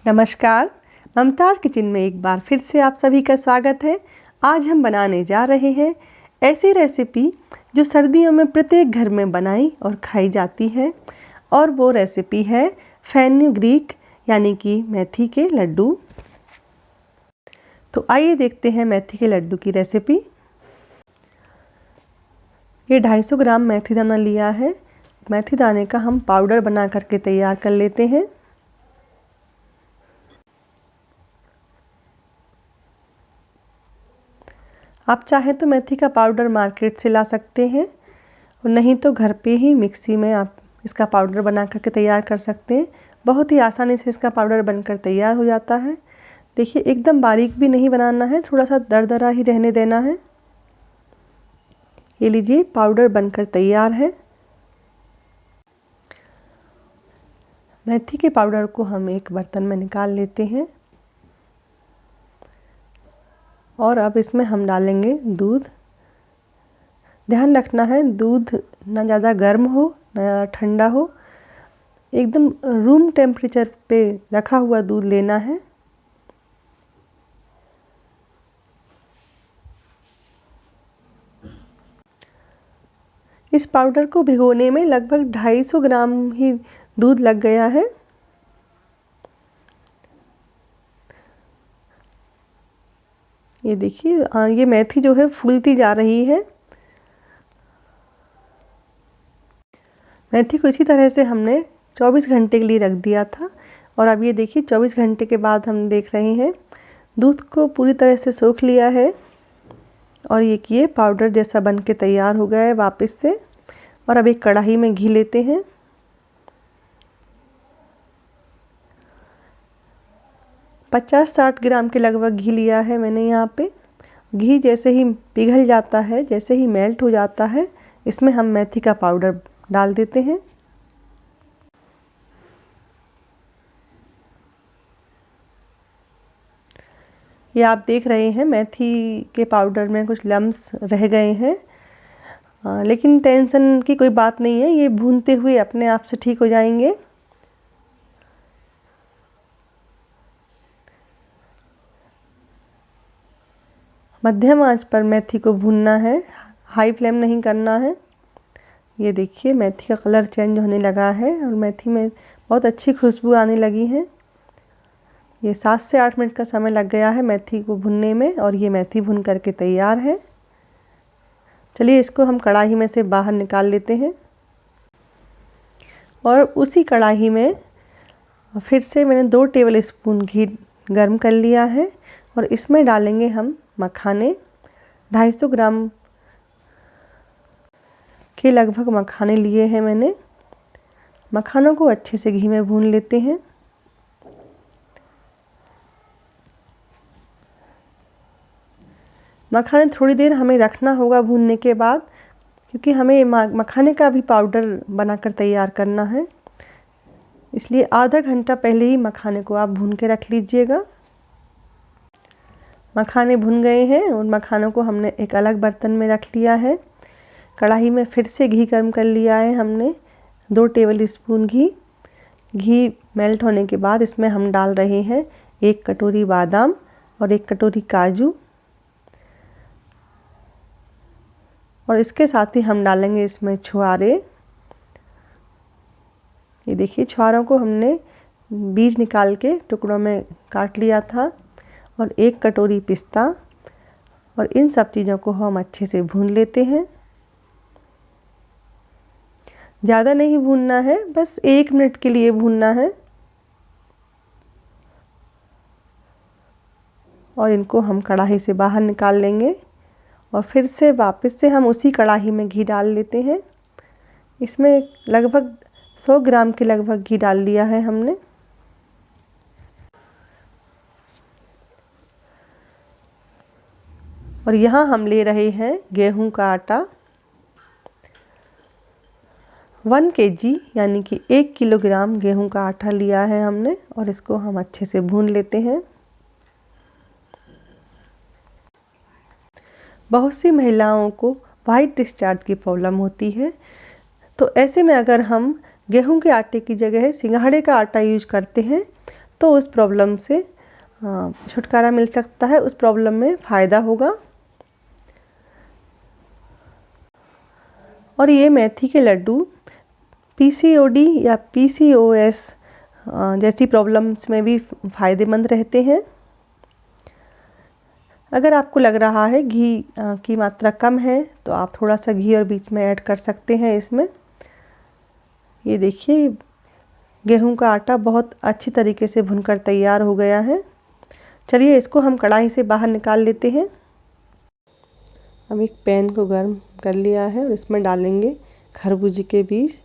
नमस्कार, ममताज़ किचन में एक बार फिर से आप सभी का स्वागत है। आज हम बनाने जा रहे हैं ऐसी रेसिपी जो सर्दियों में प्रत्येक घर में बनाई और खाई जाती है, और वो रेसिपी है फेनुग्रीक यानी कि मेथी के लड्डू। तो आइए देखते हैं मेथी के लड्डू की रेसिपी। ये 250 ग्राम मेथी दाना लिया है। मेथी दाने का हम पाउडर बना करके तैयार कर लेते हैं। आप चाहें तो मेथी का पाउडर मार्केट से ला सकते हैं, और नहीं तो घर पे ही मिक्सी में आप इसका पाउडर बना करके तैयार कर सकते हैं। बहुत ही आसानी से इसका पाउडर बनकर तैयार हो जाता है। देखिए, एकदम बारीक भी नहीं बनाना है, थोड़ा सा दरदरा ही रहने देना है। ये लीजिए, पाउडर बनकर तैयार है। मेथी के पाउडर को हम एक बर्तन में निकाल लेते हैं, और अब इसमें हम डालेंगे दूध। ध्यान रखना है दूध ना ज़्यादा गर्म हो ना ज़्यादा ठंडा हो, एकदम रूम टेम्परेचर पे रखा हुआ दूध लेना है। इस पाउडर को भिगोने में लगभग 250 ग्राम ही दूध लग गया है। ये देखिए, ये मेथी जो है फूलती जा रही है। मेथी को इसी तरह से हमने 24 घंटे के लिए रख दिया था, और अब ये देखिए 24 घंटे के बाद हम देख रहे हैं दूध को पूरी तरह से सोख लिया है, और ये पाउडर जैसा बन के तैयार हो गया है वापस से। और अब एक कढ़ाई में घी लेते हैं। पचास 60 ग्राम के लगभग घी लिया है मैंने यहाँ पे। घी जैसे ही पिघल जाता है, जैसे ही मेल्ट हो जाता है, इसमें हम मेथी का पाउडर डाल देते हैं। ये आप देख रहे हैं मेथी के पाउडर में कुछ लम्स रह गए हैं, लेकिन टेंशन की कोई बात नहीं है, ये भूनते हुए अपने आप से ठीक हो जाएंगे। मध्यम आंच पर मेथी को भूनना है, हाई फ्लेम नहीं करना है। ये देखिए, मेथी का कलर चेंज होने लगा है और मेथी में बहुत अच्छी खुशबू आने लगी है। ये 7 से 8 मिनट का समय लग गया है मेथी को भुनने में, और ये मेथी भुन करके तैयार है। चलिए, इसको हम कढ़ाई में से बाहर निकाल लेते हैं, और उसी कढ़ाई में फिर से मैंने 2 टेबल स्पून घी गर्म कर लिया है, और इसमें डालेंगे हम मखाने। 250 ग्राम के लगभग मखाने लिए हैं मैंने। मखानों को अच्छे से घी में भून लेते हैं। मखाने थोड़ी देर हमें रखना होगा भूनने के बाद, क्योंकि हमें मखाने का भी पाउडर बनाकर तैयार करना है। इसलिए आधा घंटा पहले ही मखाने को आप भून के रख लीजिएगा। मखाने भुन गए हैं, और मखानों को हमने एक अलग बर्तन में रख लिया है। कढ़ाई में फिर से घी गर्म कर लिया है हमने, 2 टेबल स्पून घी। घी मेल्ट होने के बाद इसमें हम डाल रहे हैं 1 कटोरी बादाम और 1 कटोरी काजू, और इसके साथ ही हम डालेंगे इसमें छुहारे। ये देखिए, छुहारों को हमने बीज निकाल के टुकड़ों में काट लिया था, और 1 कटोरी पिस्ता। और इन सब चीज़ों को हम अच्छे से भून लेते हैं। ज़्यादा नहीं भूनना है, बस 1 मिनट के लिए भूनना है, और इनको हम कढ़ाई से बाहर निकाल लेंगे। और फिर से वापस से हम उसी कढ़ाई में घी डाल लेते हैं। इसमें लगभग 100 ग्राम के लगभग घी डाल लिया है हमने। और यहाँ हम ले रहे हैं गेहूं का आटा। 1 kg यानी कि 1 किलोग्राम गेहूं का आटा लिया है हमने, और इसको हम अच्छे से भून लेते हैं। बहुत सी महिलाओं को वाइट डिस्चार्ज की प्रॉब्लम होती है, तो ऐसे में अगर हम गेहूं के आटे की जगह सिंघाड़े का आटा यूज करते हैं तो उस प्रॉब्लम से छुटकारा मिल सकता है, उस प्रॉब्लम में फ़ायदा होगा। और ये मेथी के लड्डू पीसीओडी या पीसीओएस जैसी प्रॉब्लम्स में भी फ़ायदेमंद रहते हैं। अगर आपको लग रहा है घी की मात्रा कम है तो आप थोड़ा सा घी और बीच में ऐड कर सकते हैं इसमें। ये देखिए गेहूं का आटा बहुत अच्छी तरीके से भुनकर तैयार हो गया है। चलिए इसको हम कढ़ाई से बाहर निकाल लेते हैं। अब एक पैन को गर्म कर लिया है और इसमें डालेंगे खरबूजे के बीज।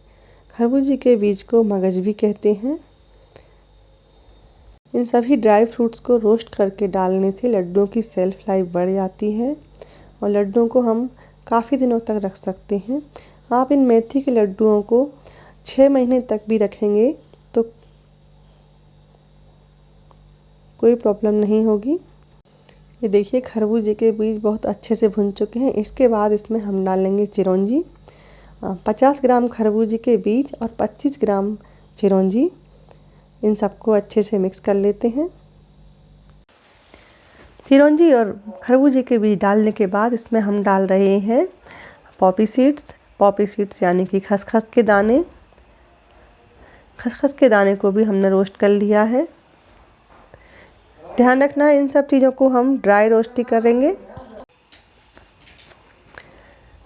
खरबूजे के बीज को मगज भी कहते हैं। इन सभी ड्राई फ्रूट्स को रोस्ट करके डालने से लड्डुओं की सेल्फ लाइफ बढ़ जाती है और लड्डुओं को हम काफ़ी दिनों तक रख सकते हैं। आप इन मेथी के लड्डुओं को 6 महीने तक भी रखेंगे तो कोई प्रॉब्लम नहीं होगी। ये देखिए खरबूजे के बीज बहुत अच्छे से भुन चुके हैं। इसके बाद इसमें हम डालेंगे चिरौंजी। 50 ग्राम खरबूजे के बीज और 25 ग्राम चिरौंजी, इन सबको अच्छे से मिक्स कर लेते हैं। चिरौंजी और खरबूजे के बीज डालने के बाद इसमें हम डाल रहे हैं पॉपी सीड्स। पॉपी सीड्स यानी कि खसखस के दाने। खसखस के दाने को भी हमने रोस्ट कर लिया है। ध्यान रखना इन सब चीज़ों को हम ड्राई रोस्ट ही करेंगे।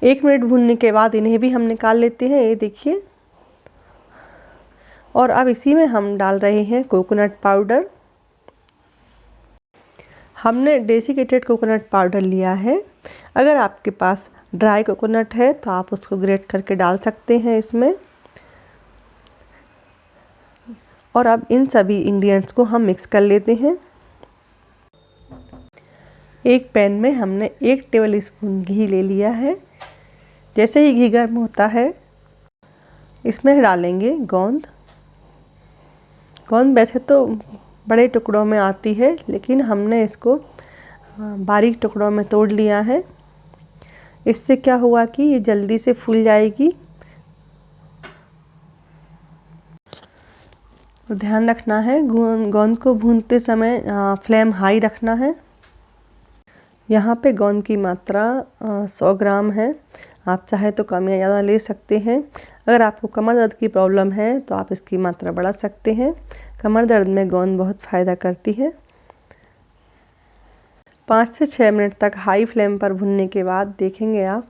1 मिनट भूनने के बाद इन्हें भी हम निकाल लेते हैं। ये देखिए, और अब इसी में हम डाल रहे हैं कोकोनट पाउडर। हमने डेसिकेटेड कोकोनट पाउडर लिया है। अगर आपके पास ड्राई कोकोनट है तो आप उसको ग्रेट करके डाल सकते हैं इसमें। और अब इन सभी इंग्रेडिएंट्स को हम मिक्स कर लेते हैं। एक पैन में हमने 1 टेबल स्पून घी ले लिया है। जैसे ही घी गर्म होता है इसमें डालेंगे गोंद। गोंद वैसे तो बड़े टुकड़ों में आती है, लेकिन हमने इसको बारीक टुकड़ों में तोड़ लिया है। इससे क्या हुआ कि ये जल्दी से फूल जाएगी। ध्यान रखना है गोंद को भूनते समय फ्लेम हाई रखना है। यहाँ पे गोंद की मात्रा 100 ग्राम है। आप चाहे तो कम या ज़्यादा ले सकते हैं। अगर आपको कमर दर्द की प्रॉब्लम है तो आप इसकी मात्रा बढ़ा सकते हैं। कमर दर्द में गोंद बहुत फ़ायदा करती है। 5 से 6 मिनट तक हाई फ्लेम पर भुनने के बाद देखेंगे आप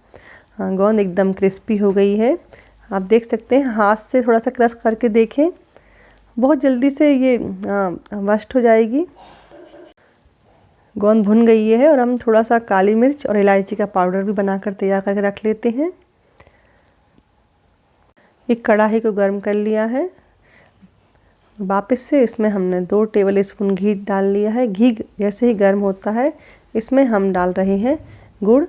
गोंद एकदम क्रिस्पी हो गई है। आप देख सकते हैं, हाथ से थोड़ा सा क्रश करके देखें, बहुत जल्दी से ये वस्ट हो जाएगी। गोंद भुन गई है और हम थोड़ा सा काली मिर्च और इलायची का पाउडर भी बनाकर तैयार करके रख लेते हैं। एक कढ़ाई को गर्म कर लिया है। वापस से इसमें हमने 2 टेबल स्पून घी डाल लिया है। घी जैसे ही गर्म होता है इसमें हम डाल रहे हैं गुड़।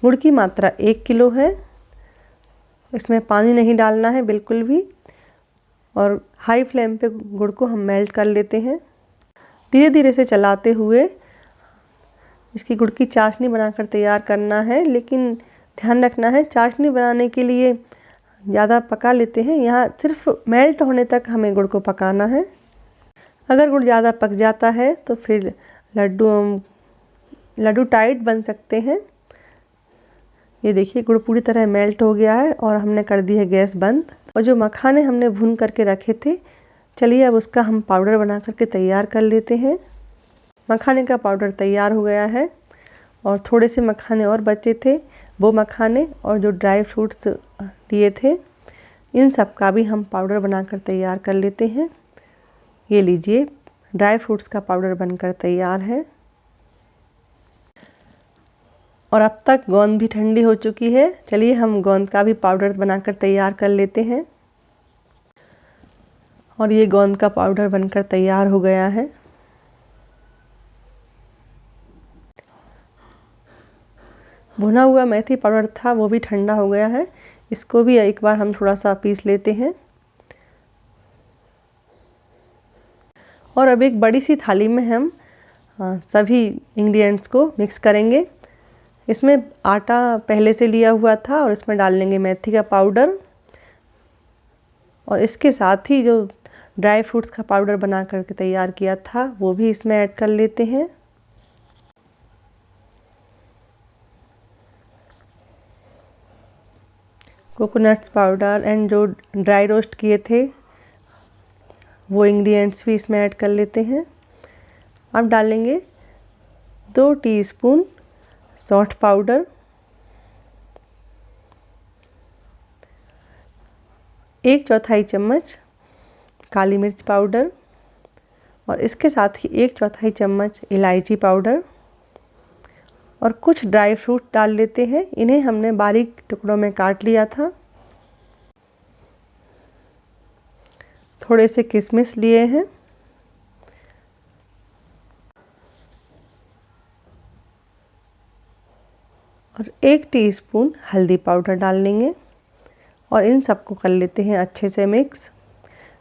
गुड़ की मात्रा 1 किलो है। इसमें पानी नहीं डालना है बिल्कुल भी। और हाई फ्लेम पे गुड़ को हम मेल्ट कर लेते हैं। धीरे धीरे से चलाते हुए इसकी गुड़ की चाशनी बनाकर तैयार करना है, लेकिन ध्यान रखना है चाशनी बनाने के लिए ज़्यादा पका लेते हैं। यहाँ सिर्फ मेल्ट होने तक हमें गुड़ को पकाना है। अगर गुड़ ज़्यादा पक जाता है तो फिर लड्डू टाइट बन सकते हैं। ये देखिए गुड़ पूरी तरह मेल्ट हो गया है और हमने कर दी है गैस बंद। और जो मखाने हमने भून करके रखे थे, चलिए अब उसका हम पाउडर बना करके तैयार कर लेते हैं। मखाने का पाउडर तैयार हो गया है और थोड़े से मखाने और बचे थे, वो मखाने और जो ड्राई फ्रूट्स लिए थे, इन सब का भी हम पाउडर बनाकर तैयार कर लेते हैं। ये लीजिए, ड्राई फ्रूट्स का पाउडर बनकर तैयार है। और अब तक गोंद भी ठंडी हो चुकी है। चलिए हम गोंद का भी पाउडर बनाकर तैयार कर लेते हैं। और ये गोंद का पाउडर बनकर तैयार हो गया है। भुना हुआ मेथी पाउडर था, वो भी ठंडा हो गया है। इसको भी एक बार हम थोड़ा सा पीस लेते हैं। और अब एक बड़ी सी थाली में हम सभी इंग्रेडिएंट्स को मिक्स करेंगे। इसमें आटा पहले से लिया हुआ था और इसमें डाल लेंगे मेथी का पाउडर। और इसके साथ ही जो ड्राई फ्रूट्स का पाउडर बना करके तैयार किया था, वो भी इसमें ऐड कर लेते हैं। कोकोनट्स पाउडर एंड जो ड्राई रोस्ट किए थे वो इंग्रेडिएंट्स भी इसमें ऐड कर लेते हैं। अब डालेंगे 2 टीस्पून सौंठ पाउडर, 1/4 चम्मच काली मिर्च पाउडर और इसके साथ ही 1/4 चम्मच इलायची पाउडर और कुछ ड्राई फ्रूट डाल लेते हैं। इन्हें हमने बारीक टुकड़ों में काट लिया था। थोड़े से किशमिश लिए हैं और 1 टीस्पून हल्दी पाउडर डाल लेंगे और इन सबको कर लेते हैं अच्छे से मिक्स।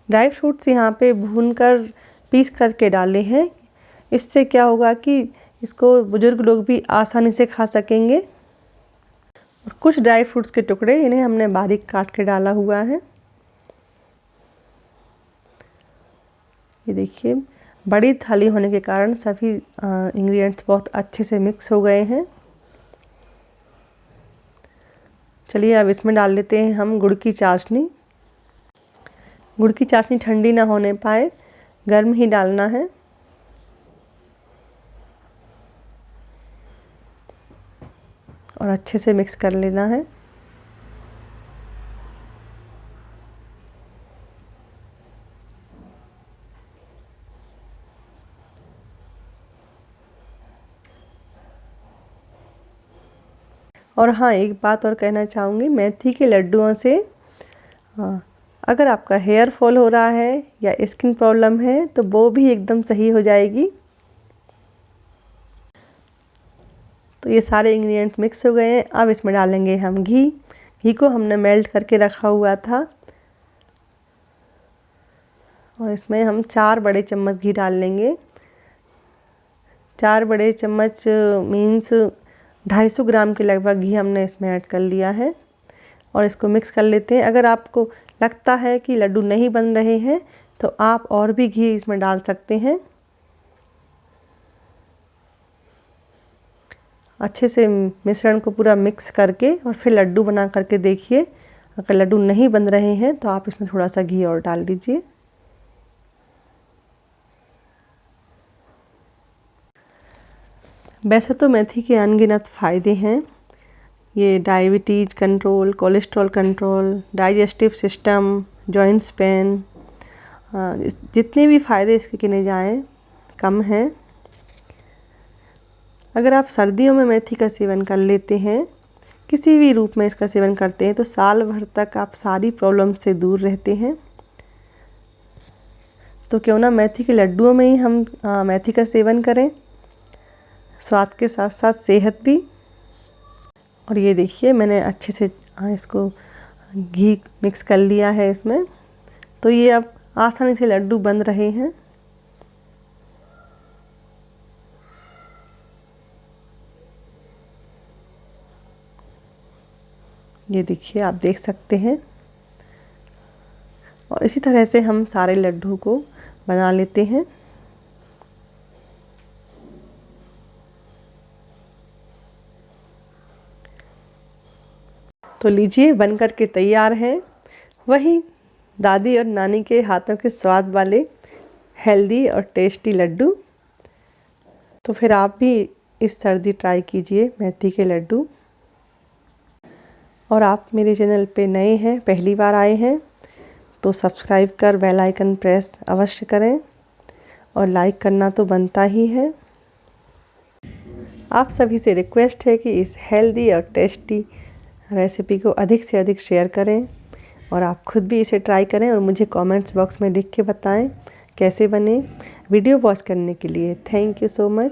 ड्राई फ्रूट्स यहाँ पे भूनकर पीस करके डाले हैं। इससे क्या होगा कि इसको बुजुर्ग लोग भी आसानी से खा सकेंगे। और कुछ ड्राई फ्रूट्स के टुकड़े इन्हें हमने बारीक काट के डाला हुआ है। ये देखिए, बड़ी थाली होने के कारण सभी इंग्रेडिएंट्स बहुत अच्छे से मिक्स हो गए हैं। चलिए अब इसमें डाल लेते हैं हम गुड़ की चाशनी। गुड़ की चाशनी ठंडी ना होने पाए, गर्म ही डालना है। और अच्छे से मिक्स कर लेना है। और हाँ, एक बात और कहना चाहूँगी, मेथी के लड्डुओं से अगर आपका हेयर फॉल हो रहा है या स्किन प्रॉब्लम है तो वो भी एकदम सही हो जाएगी। तो ये सारे इंग्रेडिएंट्स मिक्स हो गए हैं। अब इसमें डालेंगे हम घी। घी को हमने मेल्ट करके रखा हुआ था और इसमें हम 4 बड़े चम्मच घी डाल लेंगे। 4 बड़े चम्मच मीन्स 250 ग्राम के लगभग घी हमने इसमें ऐड कर लिया है और इसको मिक्स कर लेते हैं। अगर आपको लगता है कि लड्डू नहीं बन रहे हैं तो आप और भी घी इसमें डाल सकते हैं। अच्छे से मिश्रण को पूरा मिक्स करके और फिर लड्डू बना करके देखिए। अगर लड्डू नहीं बन रहे हैं तो आप इसमें थोड़ा सा घी और डाल दीजिए। वैसे तो मेथी के अनगिनत फ़ायदे हैं। ये diabetes control, cholesterol control, digestive system, joints pain, जितने भी फ़ायदे इसके गिने जाएँ कम हैं। अगर आप सर्दियों में मेथी का सेवन कर लेते हैं, किसी भी रूप में इसका सेवन करते हैं, तो साल भर तक आप सारी प्रॉब्लम से दूर रहते हैं। तो क्यों ना मेथी के लड्डुओं में ही हम मेथी का सेवन करें, स्वाद के साथ साथ सेहत भी। और ये देखिए, मैंने अच्छे से इसको घी मिक्स कर लिया है इसमें, तो ये अब आसानी से लड्डू बन रहे हैं। ये देखिए, आप देख सकते हैं। और इसी तरह से हम सारे लड्डू को बना लेते हैं। तो लीजिए, बनकर के तैयार है वही दादी और नानी के हाथों के स्वाद वाले हेल्दी और टेस्टी लड्डू। तो फिर आप भी इस सर्दी ट्राई कीजिए मेथी के लड्डू। और आप मेरे चैनल पे नए हैं, पहली बार आए हैं, तो सब्सक्राइब कर बेल आइकन प्रेस अवश्य करें और लाइक करना तो बनता ही है। आप सभी से रिक्वेस्ट है कि इस हेल्दी और टेस्टी रेसिपी को अधिक से अधिक शेयर करें और आप खुद भी इसे ट्राई करें और मुझे कमेंट्स बॉक्स में लिख के बताएं कैसे बने। वीडियो वॉच करने के लिए थैंक यू सो मच।